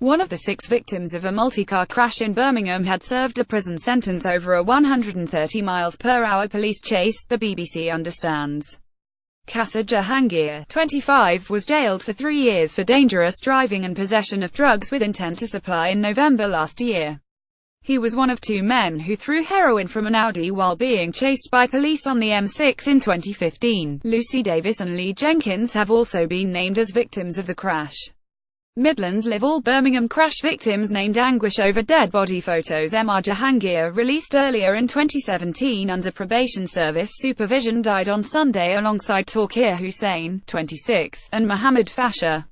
One of the 6 victims of a multi-car crash in Birmingham had served a prison sentence over a 130 miles per hour police chase, the BBC understands. Qasr Jahangir, 25, was jailed for 3 years for dangerous driving and possession of drugs with intent to supply in November last year. He was one of 2 men who threw heroin from an Audi while being chased by police on the M6 in 2015. Lucy Davis and Lee Jenkins have also been named as victims of the crash. Midlands Live. All Birmingham crash victims named. Anguish over dead body photos. Qasr Jahangir, released earlier in 2017 under probation service supervision, died on Sunday alongside Tawqir Hussain, 26, and Mohammed Fasher.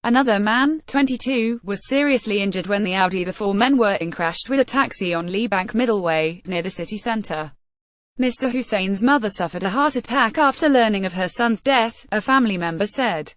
Another man, 22, was seriously injured when the Audi the 4 men were in crashed with a taxi on Lee Bank Middleway, near the city centre. Mr. Hussain's mother suffered a heart attack after learning of her son's death, a family member said.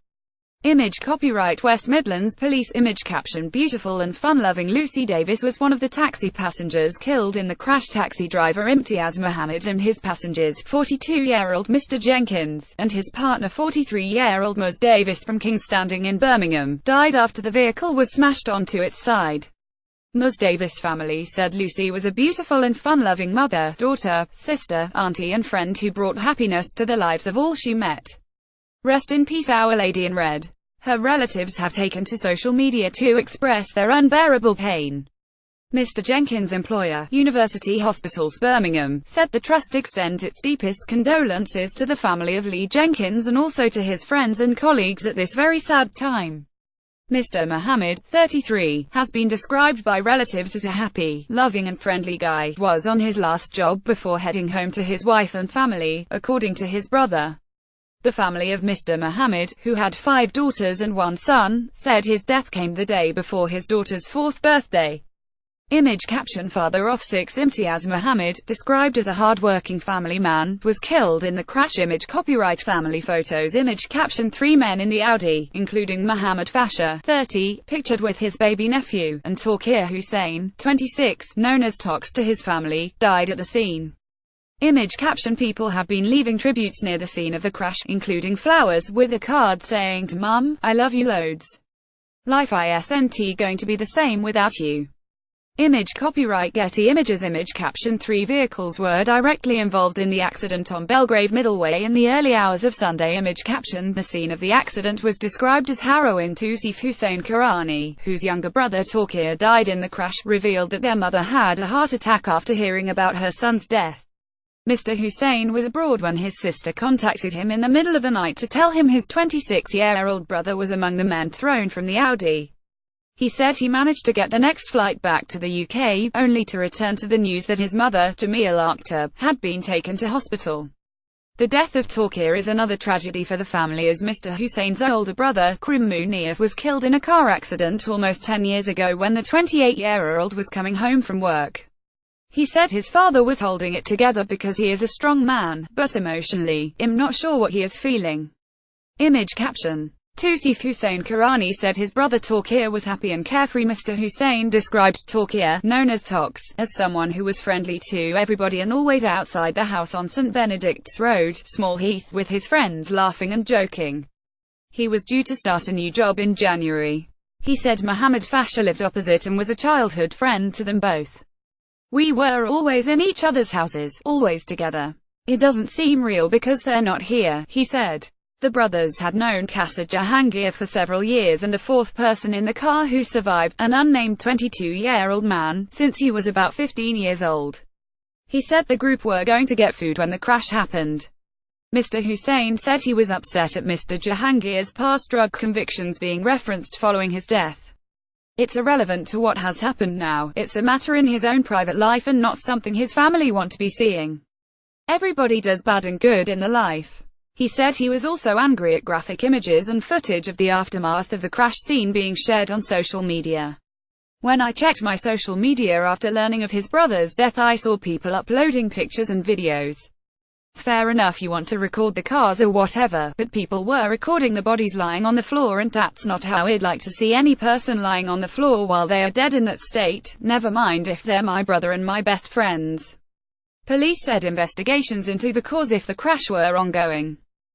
Image copyright West Midlands Police. Image caption Beautiful and fun-loving Lucy Davis was one of the taxi passengers killed in the crash. Taxi driver Imtiaz Mohammed and his passengers, 42-year-old Mr. Jenkins, and his partner 43-year-old Ms. Davis from King's Standing in Birmingham, died after the vehicle was smashed onto its side. Ms. Davis' family said Lucy was a beautiful and fun-loving mother, daughter, sister, auntie and friend who brought happiness to the lives of all she met. Rest in peace, Our Lady in Red. Her relatives have taken to social media to express their unbearable pain. Mr. Jenkins' employer, University Hospitals Birmingham, said the trust extends its deepest condolences to the family of Lee Jenkins and also to his friends and colleagues at this very sad time. Mr. Mohammed, 33, has been described by relatives as a happy, loving and friendly guy. He was on his last job before heading home to his wife and family, according to his brother. The family of Mr. Mohammed, who had 5 daughters and 1 son, said his death came the day before his daughter's 4th birthday. Image caption Father of 6 Imtiaz Mohammed, described as a hard-working family man, was killed in the crash. Image copyright Family photos. Image caption 3 men in the Audi, including Mohammed Fasher, 30, pictured with his baby nephew, and Tawqir Hussain, 26, known as Tox to his family, died at the scene. Image caption People have been leaving tributes near the scene of the crash, including flowers, with a card saying to Mum, I love you loads. Life isn't going to be the same without you. Image copyright Getty Images. Image caption 3 vehicles were directly involved in the accident on Belgrave Middleway in the early hours of Sunday. Image caption The scene of the accident was described as harrowing. Tousif Hussain Karani, whose younger brother Tawqir died in the crash, revealed that their mother had a heart attack after hearing about her son's death. Mr. Hussain was abroad when his sister contacted him in the middle of the night to tell him his 26-year-old brother was among the men thrown from the Audi. He said he managed to get the next flight back to the UK, only to return to the news that his mother, Jamil Akhtar, had been taken to hospital. The death of Tawqir is another tragedy for the family, as Mr. Hussain's older brother, Krim Munir, was killed in a car accident almost 10 years ago when the 28-year-old was coming home from work. He said his father was holding it together because he is a strong man, but emotionally, I'm not sure what he is feeling. Image caption Tousif Hussain Karani said his brother Tawqir was happy and carefree. Mr. Hussain described Tawqir, known as Tox, as someone who was friendly to everybody and always outside the house on St. Benedict's Road, Small Heath, with his friends laughing and joking. He was due to start a new job in January. He said Mohammed Fasher lived opposite and was a childhood friend to them both. We were always in each other's houses, always together. It doesn't seem real because they're not here, he said. The brothers had known Qasr Jahangir for several years and the 4th person in the car who survived, an unnamed 22-year-old man, since he was about 15 years old. He said the group were going to get food when the crash happened. Mr. Hussain said he was upset at Mr. Jahangir's past drug convictions being referenced following his death. It's irrelevant to what has happened now, it's a matter in his own private life and not something his family want to be seeing. Everybody does bad and good in the life. He said he was also angry at graphic images and footage of the aftermath of the crash scene being shared on social media. When I checked my social media after learning of his brother's death, I saw people uploading pictures and videos. Fair enough, you want to record the cars or whatever, but people were recording the bodies lying on the floor, and that's not how I'd like to see any person lying on the floor while they are dead in that state, never mind if they're my brother and my best friends. Police said investigations into the cause if the crash were ongoing.